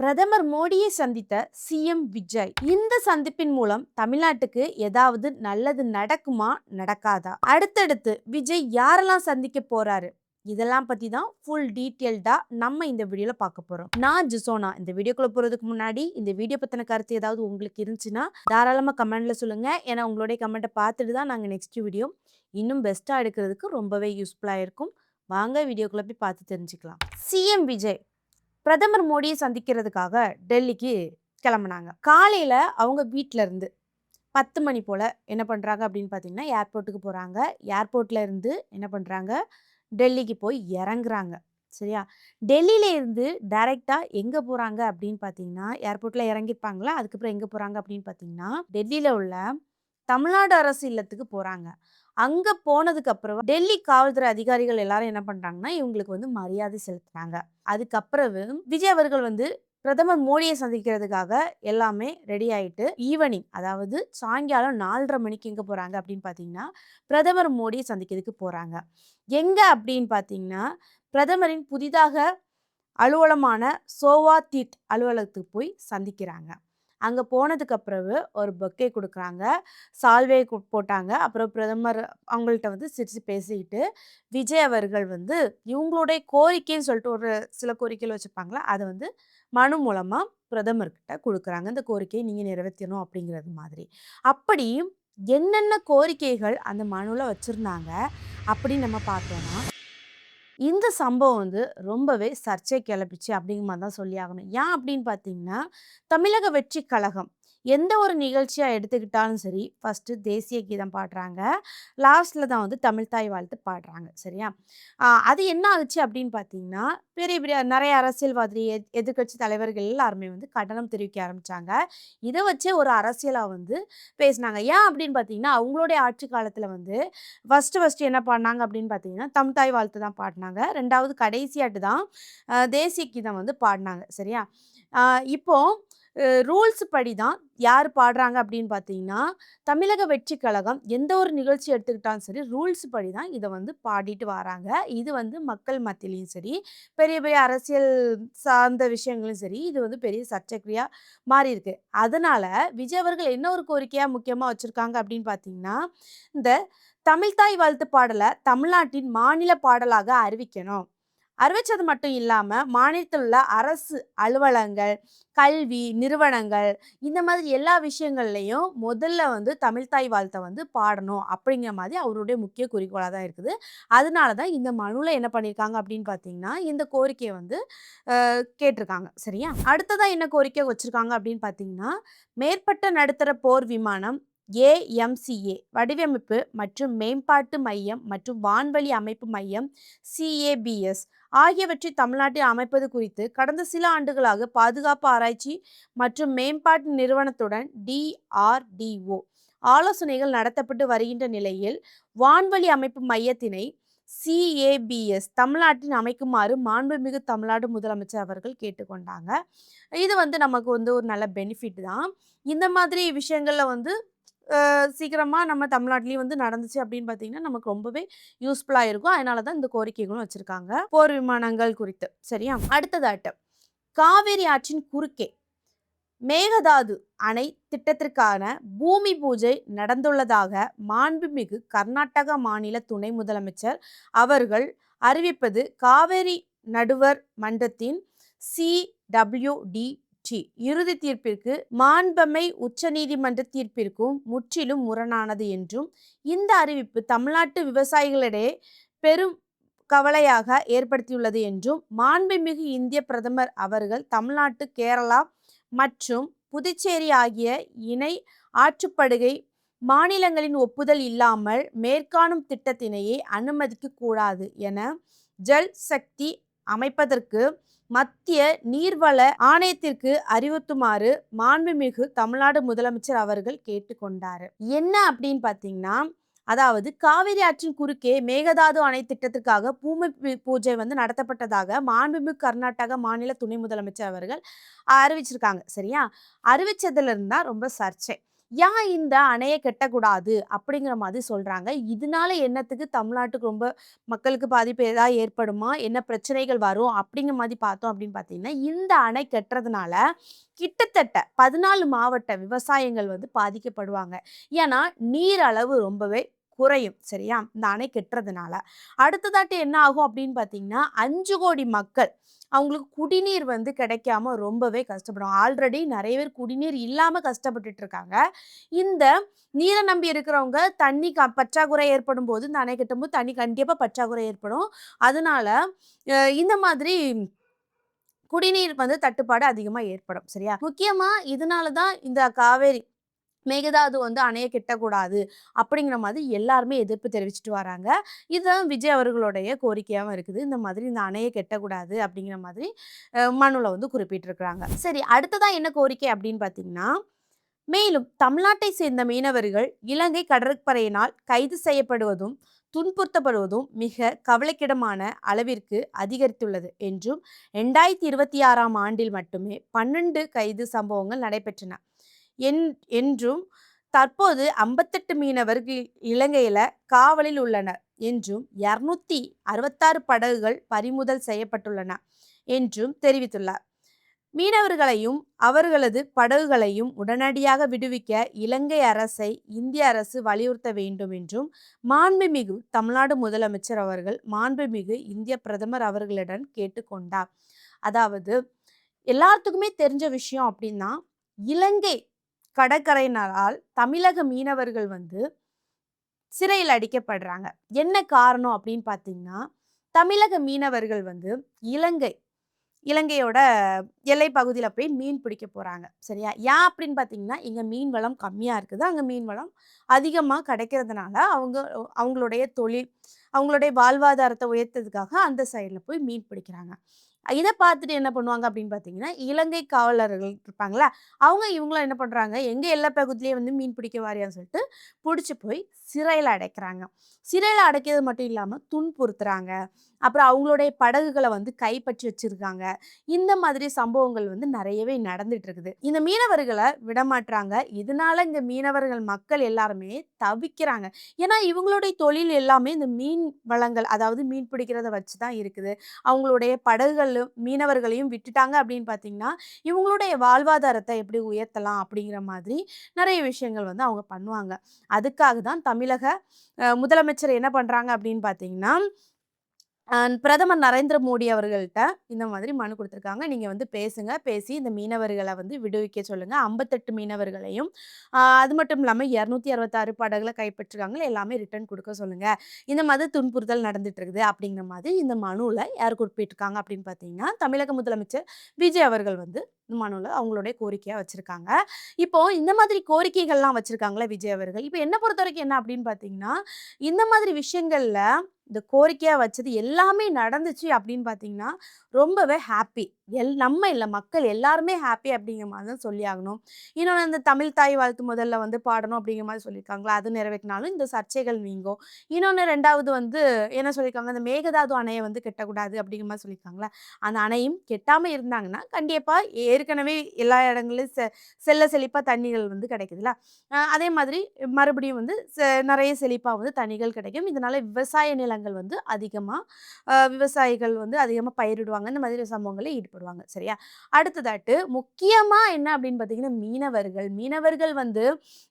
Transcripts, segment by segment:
பிரதமர் மோடியை சந்தித்த சிஎம் விஜய் இந்த சந்திப்பின் மூலம் தமிழ்நாட்டுக்கு ஏதாவது நல்லது நடக்குமா நடக்காதா? அடுத்தடுத்து விஜய் யாரெல்லாம் சந்திக்க போறாரு? இதெல்லாம் பத்தி தான் ஃபுல் டீட்டெயில்டா நம்ம இந்த வீடியோல பார்க்க போறோம். நான் ஜிசோனா. இந்த வீடியோக்குள்ள போறதுக்கு முன்னாடி இந்த வீடியோ பத்தின கருத்து ஏதாவது உங்களுக்கு இருந்துச்சுன்னா தாராளமா கமெண்ட்ல சொல்லுங்க. ஏன்னா உங்களுடைய கமெண்ட்டை பார்த்துட்டு தான் நாங்கள் நெக்ஸ்ட் வீடியோ இன்னும் பெஸ்டா எடுக்கிறதுக்கு ரொம்பவே யூஸ்ஃபுல்லா இருக்கும். வாங்க வீடியோக்குள்ள போய் பார்த்து தெரிஞ்சுக்கலாம். சிஎம் விஜய் பிரதமர் மோடியை சந்திக்கிறதுக்காக டெல்லிக்கு கிளம்புனாங்க. காலையில் அவங்க வீட்டில் இருந்து 10 மணி போல் என்ன பண்ணுறாங்க அப்படின்னு பார்த்தீங்கன்னா ஏர்போர்ட்டுக்கு போகிறாங்க. ஏர்போர்ட்டில் இருந்து என்ன பண்ணுறாங்க, டெல்லிக்கு போய் இறங்குறாங்க. சரியா? டெல்லியில இருந்து டைரெக்டாக எங்கே போகிறாங்க அப்படின்னு பார்த்தீங்கன்னா, ஏர்போர்ட்டில் இறங்கியிருப்பாங்களா, அதுக்கப்புறம் எங்கே போகிறாங்க அப்படின்னு பார்த்தீங்கன்னா டெல்லியில் உள்ள தமிழ்நாடு அரசு இல்லத்துக்கு போகிறாங்க. அங்கே போனதுக்கப்புறம் டெல்லி காவல்துறை அதிகாரிகள் எல்லாரும் என்ன பண்ணுறாங்கன்னா இவங்களுக்கு வந்து மரியாதை செலுத்துகிறாங்க. அதுக்கப்புறம் விஜய் அவர்கள் வந்து பிரதமர் மோடியை சந்திக்கிறதுக்காக எல்லாமே ரெடி ஆகிட்டு ஈவினிங், அதாவது சாயங்காலம் 4:30 மணிக்கு எங்கே போகிறாங்க அப்படின்னு பார்த்தீங்கன்னா பிரதமர் மோடியை சந்திக்கிறதுக்கு போகிறாங்க. எங்கே அப்படின்னு பார்த்தீங்கன்னா பிரதமரின் புதிதாக அலுவலமான சோவா தீத் அலுவலகத்துக்கு போய் சந்திக்கிறாங்க. அங்கே போனதுக்கு பிறகு ஒரு பொக்கே கொடுக்குறாங்க, சால்வே போட்டாங்க. அப்புறம் பிரதமர் அவங்கள்ட்ட வந்து சிரித்து பேசிக்கிட்டு விஜய் அவர்கள் வந்து இவங்களுடைய கோரிக்கைன்னு சொல்லிட்டு ஒரு சில கோரிக்கைகள் வச்சுருப்பாங்களா, அதை வந்து மனு மூலமாக பிரதமர்கிட்ட கொடுக்குறாங்க. இந்த கோரிக்கையை நீங்கள் நிறைவேற்றணும் அப்படிங்கிறது மாதிரி. அப்படி என்னென்ன கோரிக்கைகள் அந்த மனுவில் வச்சுருந்தாங்க அப்படின்னு நம்ம பார்த்தோன்னா, இந்த சம்பவம் வந்து ரொம்பவே சர்ச்சை கிளப்பிச்சு அப்படிங்கிற மாதிரி தான் சொல்லி ஆகணும். ஏன் அப்படின்னு பார்த்தீங்கன்னா, தமிழக வெற்றி கழகம் எந்த ஒரு நிகழ்ச்சியாக எடுத்துக்கிட்டாலும் சரி, ஃபஸ்ட்டு தேசிய கீதம் பாடுறாங்க, லாஸ்ட்டில் தான் வந்து தமிழ்த்தாய் வாழ்த்து பாடுறாங்க. சரியா? அது என்ன ஆகுச்சு அப்படின்னு பார்த்தீங்கன்னா, பெரிய பெரிய நிறைய அரசியல்வாதி, எதிர்க்கட்சி தலைவர்கள் எல்லாருமே வந்து கண்டனம் தெரிவிக்க ஆரம்பித்தாங்க. இதை வச்சே ஒரு அரசியலாக வந்து பேசினாங்க. ஏன் அப்படின்னு பார்த்தீங்கன்னா, அவங்களுடைய ஆட்சி காலத்தில் வந்து ஃபஸ்ட்டு என்ன பாடினாங்க அப்படின்னு பார்த்தீங்கன்னா, தமிழ்த்தாய் வாழ்த்து தான் பாடினாங்க. 2வது கடைசியாட்டு தான் தேசிய கீதம் வந்து பாடினாங்க. சரியா? இப்போ ரூல்ஸ் படி தான் யார் பாடுறாங்க அப்படின்னு பார்த்தீங்கன்னா, தமிழக வெற்றி கழகம் எந்த ஒரு நிகழ்ச்சி எடுத்துக்கிட்டாலும் சரி, ரூல்ஸ் படி தான் இதை வந்து பாடிட்டு வராங்க. இது வந்து மக்கள் மத்தியிலையும் சரி, பெரிய பெரிய அரசியல் சார்ந்த விஷயங்களும் சரி, இது வந்து பெரிய சர்ச்சைக்குறியா மாறி இருக்கு. அதனால விஜய் அவர்கள் என்ன ஒரு கோரிக்கையாக முக்கியமாக வச்சுருக்காங்க அப்படின்னு பார்த்தீங்கன்னா, இந்த தமிழ்த்தாய் வாழ்த்து பாடலை தமிழ்நாட்டின் மாநில பாடலாக அறிவிக்கணும். அறிவிச்சது மட்டும் இல்லாமல் மாநிலத்தில் உள்ள அரசு அலுவலகங்கள், கல்வி நிறுவனங்கள், இந்த மாதிரி எல்லா விஷயங்கள்லையும் முதல்ல வந்து தமிழ்த்தாய் வாழ்த்தை வந்து பாடணும் அப்படிங்கிற மாதிரி அவருடைய முக்கிய குறிக்கோளாக தான் இருக்குது. அதனால தான் இந்த மனுவில் என்ன பண்ணியிருக்காங்க அப்படின்னு பார்த்தீங்கன்னா, இந்த கோரிக்கையை வந்து கேட்டிருக்காங்க. சரியா? அடுத்ததாக என்ன கோரிக்கை வச்சுருக்காங்க அப்படின்னு பார்த்தீங்கன்னா, மேற்பட்ட நடுத்தர போர் விமானம் ஏஎம்சிஏ வடிவமைப்பு மற்றும் மேம்பாட்டு மையம் மற்றும் வான்வழி அமைப்பு மையம் சிஏபிஎஸ் ஆகியவற்றை தமிழ்நாட்டில் அமைப்பது குறித்து கடந்த சில ஆண்டுகளாக பாதுகாப்பு ஆராய்ச்சி மற்றும் மேம்பாட்டு நிறுவனத்துடன் DRDO ஆலோசனைகள் நடத்தப்பட்டு வருகின்ற நிலையில் வான்வழி அமைப்பு மையத்தினை சிஏபிஎஸ் தமிழ்நாட்டில் அமைக்குமாறு மாண்புமிகு தமிழ்நாடு முதலமைச்சர் அவர்கள் கேட்டுக்கொண்டாங்க. இது வந்து நமக்கு வந்து ஒரு நல்ல பெனிஃபிட் தான். இந்த மாதிரி விஷயங்களில் வந்து சீக்கிரமாக நம்ம தமிழ்நாட்டிலையும் வந்து நடந்துச்சு அப்படின்னு பார்த்தீங்கன்னா நமக்கு ரொம்பவே யூஸ்ஃபுல்லாக இருக்கும். அதனால தான் இந்த கோரிக்கைகளும் வச்சுருக்காங்க போர் விமானங்கள் குறித்து. சரியா? அடுத்ததாட்டு காவேரி ஆற்றின் குறுக்கே மேகதாது அணை திட்டத்திற்கான பூமி பூஜை நடந்துள்ளதாக மாண்புமிகு கர்நாடக மாநில துணை முதலமைச்சர் அவர்கள் அறிவிப்பது காவேரி நடுவர் மன்றத்தின் CWD இறுதி தீர்ப்பிற்கு மாண்பமை உச்சநீதிமன்ற தீர்ப்பிற்கும் முற்றிலும் முரணானது என்றும், இந்த அறிவிப்பு தமிழ்நாட்டு விவசாயிகளிடையே பெரும் கவலையாக ஏற்படுத்தியுள்ளது என்றும் மாண்புமிகு இந்திய பிரதமர் அவர்கள் தமிழ்நாட்டு, கேரளா மற்றும் புதுச்சேரி ஆகிய இணை ஆற்றுப்படுகை மாநிலங்களின் ஒப்புதல் இல்லாமல் மேற்காணும் திட்டத்தினையே அனுமதிக்க கூடாது என ஜல் சக்தி அமைப்பதற்கு மத்திய நீர்வள ஆணையத்திற்கு அறிவுறுத்துமாறு மாண்புமிகு தமிழ்நாடு முதலமைச்சர் அவர்கள் கேட்டுக்கொண்டார். என்ன அப்படின்னு பார்த்தீங்கன்னா, அதாவது காவிரி ஆற்றின் குறுக்கே மேகதாது அணை திட்டத்திற்காக பூமி பூஜை வந்து நடத்தப்பட்டதாக மாண்புமிகு கர்நாடக மாநில துணை முதலமைச்சர் அவர்கள் அறிவிச்சிருக்காங்க. சரியா? அறிவிச்சதுல இருந்தா ரொம்ப சர்ச்சை. ஏன் இந்த அணைய கட்டக்கூடாது அப்படிங்கிற மாதிரி சொல்றாங்க. இதனால என்னத்துக்கு தமிழ்நாட்டுக்கு ரொம்ப மக்களுக்கு பாதிப்பு ஏதாவது ஏற்படுமா? என்ன பிரச்சனைகள் வரும்? அப்படிங்கிற மாதிரி பார்த்தோம் அப்படின்னு பார்த்தீங்கன்னா, இந்த அணை கட்டுறதுனால கிட்டத்தட்ட 14 மாவட்ட விவசாயங்கள் வந்து பாதிக்கப்படுவாங்க. ஏன்னா, நீர் அளவு ரொம்பவே குறையும். சரியா? இந்த அணை கட்டுறதுனால. அடுத்ததாட்டு என்ன ஆகும் அப்படின்னு பார்த்தீங்கன்னா, 5,00,00,000 மக்கள் அவங்களுக்கு குடிநீர் வந்து கிடைக்காம ரொம்பவே கஷ்டப்படுவாங்க. ஆல்ரெடி நெறைய பேர் குடிநீர் இல்லாம கஷ்டப்பட்டுட்டு இருக்காங்க. இந்த நீர நம்பி இருக்கிறவங்க தண்ணி பற்றாக்குறை ஏற்படும்போது, இந்த அணை கட்டும்போது தண்ணி கண்டிப்பா பற்றாக்குறை ஏற்படும். அதனால இந்த மாதிரி குடிநீர் வந்து தட்டுப்பாடு அதிகமா ஏற்படும். சரியா? முக்கியமா இதனால தான் இந்த காவேரி மேகதாது வந்து அணைய கட்டக்கூடாது அப்படிங்கிற மாதிரி எல்லாருமே எதிர்ப்பு தெரிவிச்சுட்டு வராங்க. இதுதான் விஜய் அவர்களுடைய கோரிக்கையாவும் இருக்குது. இந்த மாதிரி இந்த அணைய கட்டக்கூடாது அப்படிங்கிற மாதிரி மனுல வந்து குறிப்பிட்டிருக்கிறாங்க. சரி, அடுத்ததா என்ன கோரிக்கை அப்படின்னு பார்த்தீங்கன்னா, மேலும் தமிழ்நாட்டை சேர்ந்த மீனவர்கள் இலங்கை கடற்படையினால் கைது செய்யப்படுவதும் துன்புறுத்தப்படுவதும் மிக கவலைக்கிடமான அளவிற்கு அதிகரித்துள்ளது என்றும் 2026ஆம் ஆண்டில் மட்டுமே 12 கைது சம்பவங்கள் நடைபெற்றன என்றும் தற்போது 58 மீனவர்கள் இலங்கையில காவலில் உள்ளனர் என்றும் 266 படகுகள் பறிமுதல் செய்யப்பட்டுள்ளன என்றும் தெரிவித்துள்ளார். மீனவர்களையும் அவர்களது படகுகளையும் உடனடியாக விடுவிக்க இலங்கை அரசை இந்திய அரசு வலியுறுத்த வேண்டும் என்றும் மாண்புமிகு தமிழ்நாடு முதலமைச்சர் அவர்கள் மாண்புமிகு இந்திய பிரதமர் அவர்களிடம் கேட்டுக்கொண்டார். அதாவது எல்லாத்துக்குமே தெரிஞ்ச விஷயம் அப்படின்னா, இலங்கை கடற்கரையினரால் தமிழக மீனவர்கள் வந்து சிறையில் அடைக்கப்படுறாங்க. என்ன காரணம் அப்படின்னு பார்த்தீங்கன்னா, தமிழக மீனவர்கள் வந்து இலங்கை இலங்கையோட எல்லை பகுதியில போய் மீன் பிடிக்க போறாங்க. சரியா? ஏன் அப்படின்னு பார்த்தீங்கன்னா, இங்க மீன் வளம் கம்மியா இருக்குது. அங்க மீன் வளம் அதிகமா கிடைக்கிறதுனால, அவங்களுடைய தொழில், அவங்களுடைய வாழ்வாதாரத்த உயர்த்ததுக்காக அந்த சைடுல போய் மீன் பிடிக்கிறாங்க. இத பார்த்துட்டு என்ன பண்ணுவாங்க அப்படின்னு பார்த்தீங்கன்னா, இலங்கை காவலர்கள் இருப்பாங்கல்ல, அவங்க இவங்கள என்ன பண்றாங்க, எங்க எல்லை பகுதியிலேயே வந்து மீன் பிடிக்க வாரியான்னு சொல்லிட்டு புடிச்சு போய் சிறையில அடைக்கிறாங்க. சிறையில அடைக்கிறது மட்டும் இல்லாம துன்புறுத்துறாங்க. அப்புறம் அவங்களுடைய படகுகள வந்து கைப்பற்றி வச்சிருக்காங்க. இந்த மாதிரி சம்பவங்கள் வந்து நெறையவே நடந்துட்டு இருக்குது. இந்த மீனவர்கள விடமாட்றாங்க. இதனால இங்க மீனவர்கள் மக்கள் எல்லாருமே தவிக்கிறாங்க. ஏன்னா, இவங்களுடைய தொழில் எல்லாமே இந்த மீன் வளங்கள், அதாவது மீன் பிடிக்கிறத வச்சு தான் இருக்குது. அவங்களுடைய படகுகளும் மீனவர்களையும் விட்டுட்டாங்க அப்படின்னு பார்த்தீங்கன்னா, இவங்களுடைய வாழ்வாதாரத்த எப்படி உயர்த்தலாம் அப்படிங்கிற மாதிரி நெறைய விஷயங்கள் வந்து அவங்க பண்ணுவாங்க. அதுக்காக தான் தமிழக முதலமைச்சர் என்ன பண்றாங்க அப்படின்னு பார்த்தீங்கன்னா, பிரதமர் நரேந்திர மோடி அவர்கள்ட்ட இந்த மாதிரி மனு குடுத்துருக்காங்க. நீங்க வந்து பேசுங்க. பேசி இந்த மீனவர்கள வந்து விடுவிக்க சொல்லுங்க. 58 மீனவர்களையும் அது மட்டும் இல்லாம 266 படகுகள கைப்பற்றிருக்காங்க. எல்லாமே ரிட்டர்ன் குடுக்க சொல்லுங்க. இந்த மாதிரி துன்புறுத்தல் நடந்துட்டு இருக்குது அப்படிங்கிற மாதிரி இந்த மனுல யார் குறிப்பிட்டிருக்காங்க அப்படின்னு பார்த்தீங்கன்னா, தமிழக முதலமைச்சர் விஜய் அவர்கள் வந்து இந்த மனுல அவங்களுடைய கோரிக்கையா வச்சிருக்காங்க. இப்போ இந்த மாதிரி கோரிக்கைகள்லாம் வச்சிருக்காங்கல்ல விஜய் அவர்கள். இப்ப என்ன பொறுத்தவரைக்கும் என்ன அப்படின்னு பார்த்தீங்கன்னா, இந்த மாதிரி விஷயங்கள்ல இந்த கோரிக்கையா வச்சது எல்லாமே நடந்துச்சு அப்படின்னு பார்த்தீங்கன்னா, ரொம்பவே ஹாப்பி. நம்ம இல்ல மக்கள் எல்லாருமே ஹாப்பி அப்படிங்கிற மாரி தான் சொல்லி ஆகணும். இன்னொன்னு இந்த தமிழ் தாய் வாழ்த்து முதல்ல வந்து பாடணும் அப்படிங்கிற மாரி சொல்லியிருக்காங்களா, அது நிறைவேற்றினாலும் இந்த சர்ச்சைகள் நீங்கும். இன்னொன்னு 2வது வந்து என்ன சொல்லியிருக்காங்க, இந்த மேகதாது அணைய வந்து கட்டக்கூடாது அப்படிங்கிற மாரி சொல்லியிருக்காங்கல்ல, அந்த அணையும் கெட்டாம இருந்தாங்கன்னா, கண்டிப்பா ஏற்கனவே எல்லா இடங்கள்லயும் செல்ல செழிப்பா தண்ணீகள் வந்து கிடைக்குதுல்ல. அதே மாதிரி மறுபடியும் வந்து நெறைய செழிப்பா வந்து தண்ணீகள் கிடைக்கும். இதனால விவசாய நிலங்கள் வந்து அதிகமா விவசாயிகள் வந்து அதிகமா பயிரிடுவாங்க. இந்த மாதிரி சம்பவங்கள்ல ஈடுபடுவாங்க. சரியா? அடுத்ததாட்டு முக்கியமா என்ன அப்படின்னு பார்த்தீங்கன்னா, மீனவர்கள். மீனவர்கள் வந்து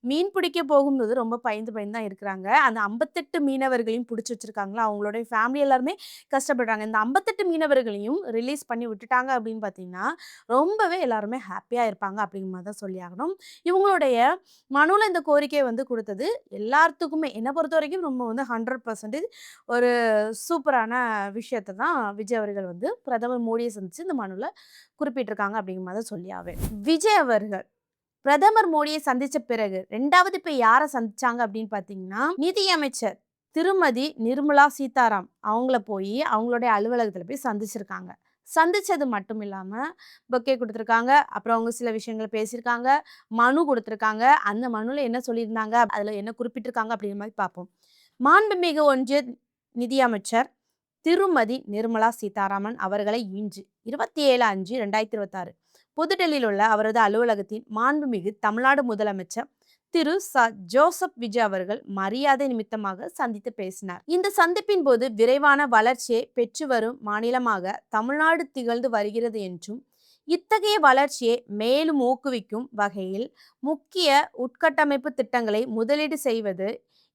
மீன் பிடிக்க போகும்போது ரொம்ப பயந்து பயந்து தான் இருக்கிறாங்க. அந்த 58 மீனவர்களையும் புடிச்சு வச்சிருக்காங்களா, அவங்களுடைய ஃபேமிலி எல்லாருமே கஷ்டப்படுறாங்க. இந்த 58 மீனவர்களையும் ரிலீஸ் பண்ணி விட்டுட்டாங்க அப்படின்னு பார்த்தீங்கன்னா, ரொம்பவே எல்லாருமே ஹேப்பியா இருப்பாங்க அப்படிங்கிற மாரி தான் சொல்லி ஆகணும். இவங்களுடைய மனுல இந்த கோரிக்கைய வந்து குடுத்தது எல்லாத்துக்குமே என்ன பொறுத்தவரைக்கும் ரொம்ப வந்து 100% ஒரு சூப்பரான விஷயத்த தான் விஜய் அவர்கள் வந்து பிரதமர் மோடிய சந்திச்சு இந்த மனுல குறிப்பிட்டிருக்காங்க அப்படிங்கிற மாரி தான் சொல்லி ஆவேன். விஜய் அவர்கள் பிரதமர் மோடியை சந்திச்ச பிறகு 2வது இப்ப யார சந்திச்சாங்க அப்படின்னு பார்த்தீங்கன்னா, நிதியமைச்சர் திருமதி நிர்மலா சீதாராம் அவங்கள போயி அவங்களுடைய அலுவலகத்துல போய் சந்திச்சிருக்காங்க. சந்திச்சது மட்டும் இல்லாம, பொக்கே குடுத்துருக்காங்க. அப்புறம் அவங்க சில விஷயங்கள பேசியிருக்காங்க. மனு குடுத்துருக்காங்க. அந்த மனுல என்ன சொல்லியிருந்தாங்க, அதுல என்ன குறிப்பிட்டிருக்காங்க அப்படிங்கிற மாரி பார்ப்போம். மாண்புமிகு ஒன்றிய நிதியமைச்சர் திருமதி நிர்மலா சீதாராமன் அவர்களை இன்று 27/5/2026 புதுடெல்லியில் உள்ள அவரது அலுவலகத்தில் மாண்புமிகு தமிழ்நாடு முதலமைச்சர் திரு ஜோசப் விஜய் அவர்கள் மரியாதை நிமித்தமாக சந்தித்து பேசினார். இந்த சந்திப்பின் போது விரைவான வளர்ச்சியை பெற்று வரும் மாநிலமாக தமிழ்நாடு திகழ்ந்து வருகிறது என்றும், இத்தகைய வளர்ச்சியை மேலும் ஊக்குவிக்கும் வகையில் முக்கிய உட்கட்டமைப்பு திட்டங்களை முதலீடு செய்வது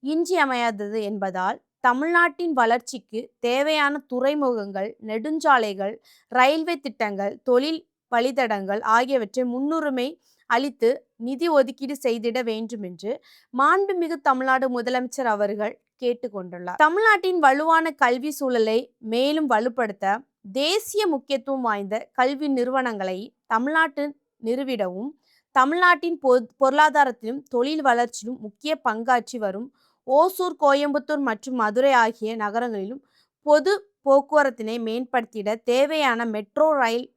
இன்றியமையாதது என்பதால் தமிழ்நாட்டின் வளர்ச்சிக்கு தேவையான துறைமுகங்கள், நெடுஞ்சாலைகள், ரயில்வே திட்டங்கள், தொழில் வழித்தடங்கள் ஆகியவற்றை முன்னுரிமை அளித்து நிதி ஒதுக்கீடு செய்திட வேண்டும் என்று மாண்புமிகு தமிழ்நாடு முதலமைச்சர் அவர்கள் கேட்டுக்கொண்டுள்ளார். தமிழ்நாட்டின் வலுவான கல்வி சூழலை மேலும் வலுப்படுத்த தேசிய முக்கியத்துவம் வாய்ந்த கல்வி நிறுவனங்களை தமிழ்நாட்டு நிறுவிடவும், தமிழ்நாட்டின் பொருளாதாரத்திலும் தொழில் வளர்ச்சியிலும் முக்கிய பங்காற்றி வரும் ஓசூர், கோயம்புத்தூர் மற்றும் மதுரை ஆகிய நகரங்களிலும் பொது போக்குவரத்தினை மேம்படுத்திட தேவையான மெட்ரோ ரயில்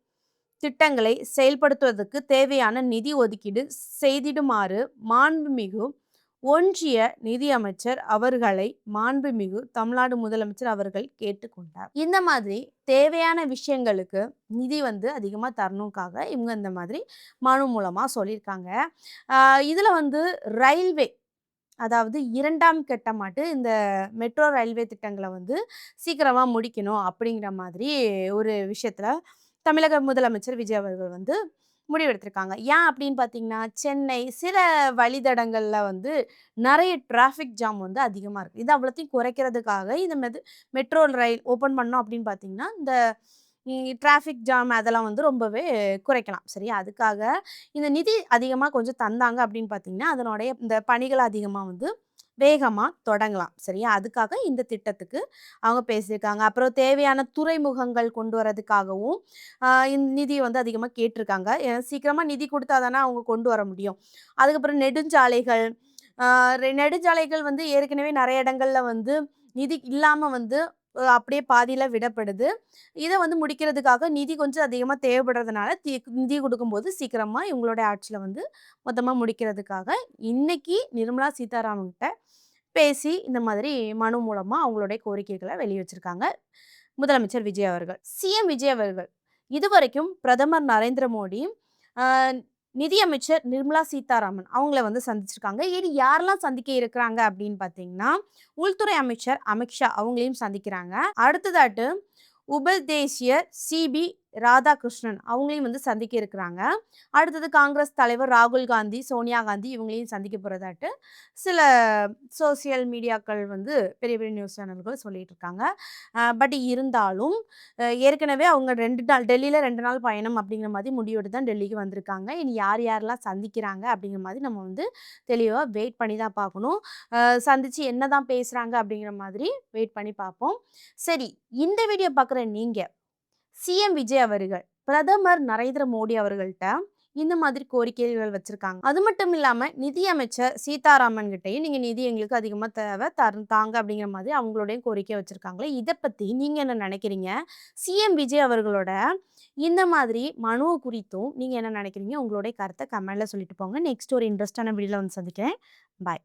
திட்டங்களை செயல்படுத்துவதற்கு தேவையான நிதி ஒதுக்கீடு செய்திடுமாறு மாண்புமிகு ஒன்றிய நிதியமைச்சர் அவர்களை மாண்புமிகு தமிழ்நாடு முதலமைச்சர் அவர்கள் கேட்டுக்கொண்டார். இந்த மாதிரி தேவையான விஷயங்களுக்கு நிதி அதிகமாக தரணுக்காக இவங்க இந்த மாதிரி மனு மூலமாக சொல்லியிருக்காங்க. இதில் ரயில்வே, அதாவது 2ஆம் கட்டமாட்டு இந்த மெட்ரோ ரயில்வே திட்டங்களை சீக்கிரமாக முடிக்கணும் அப்படிங்கிற மாதிரி ஒரு விஷயத்தில் தமிழக முதலமைச்சர் விஜய் அவர்கள் முடிவெடுத்திருக்காங்க. ஏன் அப்படின்னு பார்த்தீங்கன்னா, சென்னை சில வழித்தடங்களில் நிறைய டிராஃபிக் ஜாம் அதிகமாக இருக்குது. இது அவ்வளோத்தையும் குறைக்கிறதுக்காக இந்த மெட்ரோ ரயில் ஓப்பன் பண்ணோம் அப்படின்னு பார்த்தீங்கன்னா, இந்த டிராஃபிக் ஜாம் அதெல்லாம் ரொம்பவே குறைக்கலாம். சரி, அதுக்காக இந்த நிதி அதிகமாக கொஞ்சம் தந்தாங்க அப்படின்னு பார்த்தீங்கன்னா, அதனுடைய இந்த பணிகள் அதிகமாக வேகமாக தொடங்கலாம். சரியா, அதுக்காக இந்த திட்டத்துக்கு அவங்க பேசியிருக்காங்க. அப்புறம் தேவையான துறைமுகங்கள் கொண்டு வரதுக்காகவும் இந்த நிதி அதிகமாக கேட்டிருக்காங்க. ஏன்னா சீக்கிரமாக நிதி கொடுத்தா தானே அவங்க கொண்டு வர முடியும். அதுக்கப்புறம் நெடுஞ்சாலைகள், நெடுஞ்சாலைகள் ஏற்கனவே நிறைய இடங்கள்ல நிதி இல்லாமல் அப்படியே பாதியில் விடப்படுது. இதை முடிக்கிறதுக்காக நிதி கொஞ்சம் அதிகமாக தேவைப்படுறதுனால நிதி கொடுக்கும்போது சீக்கிரமாக இவங்களோட ஆட்சியில் மொத்தமாக முடிக்கிறதுக்காக இன்னைக்கு நிர்மலா சீதாராமன் கிட்ட பேசி இந்த மாதிரி மனு மூலமாக அவங்களுடைய கோரிக்கைகளை வெளியே வச்சிருக்காங்க முதலமைச்சர் விஜய் அவர்கள். சிஎம் விஜய் அவர்கள் இதுவரைக்கும் பிரதமர் நரேந்திர மோடி, நிதியமைச்சர் நிர்மலா சீதாராமன் அவங்கள சந்திச்சிருக்காங்க. இனி யாரெல்லாம் சந்திக்க இருக்கிறாங்க அப்படின்னு பார்த்தீங்கன்னா, உள்துறை அமைச்சர் அமித்ஷா அவங்களையும் சந்திக்கிறாங்க. அடுத்ததாட்டு உபதேசியர் சிபி ராதாகிருஷ்ணன் அவங்களையும் சந்திக்க இருக்கிறாங்க. அடுத்தது காங்கிரஸ் தலைவர் ராகுல் காந்தி, சோனியா காந்தி இவங்களையும் சந்திக்க போகிறதாட்டு சில சோசியல் மீடியாக்கள் பெரிய பெரிய நியூஸ் சேனல்கள் சொல்லிட்டு இருக்காங்க. பட் இருந்தாலும் ஏற்கனவே அவங்க 2 நாள் டெல்லியில் 2 நாள் பயணம் அப்படிங்கிற மாதிரி முடிவோடு தான் டெல்லிக்கு வந்திருக்காங்க. இனி யார் யாரெல்லாம் சந்திக்கிறாங்க அப்படிங்கிற மாதிரி நம்ம தெளிவாக வெயிட் பண்ணி தான் பார்க்கணும். சந்தித்து என்ன தான் பேசுகிறாங்க அப்படிங்கிற மாதிரி வெயிட் பண்ணி பார்ப்போம். சரி, இந்த வீடியோ பார்க்குற நீங்கள் சிஎம் விஜய் அவர்கள் பிரதமர் நரேந்திர மோடி அவர்கள்ட்ட இந்த மாதிரி கோரிக்கைகள் வச்சிருக்காங்க. அது மட்டும் இல்லாம நிதியமைச்சர் சீதாராமன் கிட்டையும் நீங்க நிதி எங்களுக்கு அதிகமா தேவை தாங்க அப்படிங்கிற மாதிரி அவங்களுடைய கோரிக்கை வச்சிருக்காங்களே, இதை பத்தி நீங்க என்ன நினைக்கிறீங்க? சிஎம் விஜய் அவர்களோட இந்த மாதிரி மனு குறித்தும் நீங்க என்ன நினைக்கிறீங்க? உங்களுடைய கருத்தை கமெண்ட்ல சொல்லிட்டு போங்க. நெக்ஸ்ட் ஒரு இன்ட்ரெஸ்டான வீடியோல சந்திக்கிறேன். பாய்.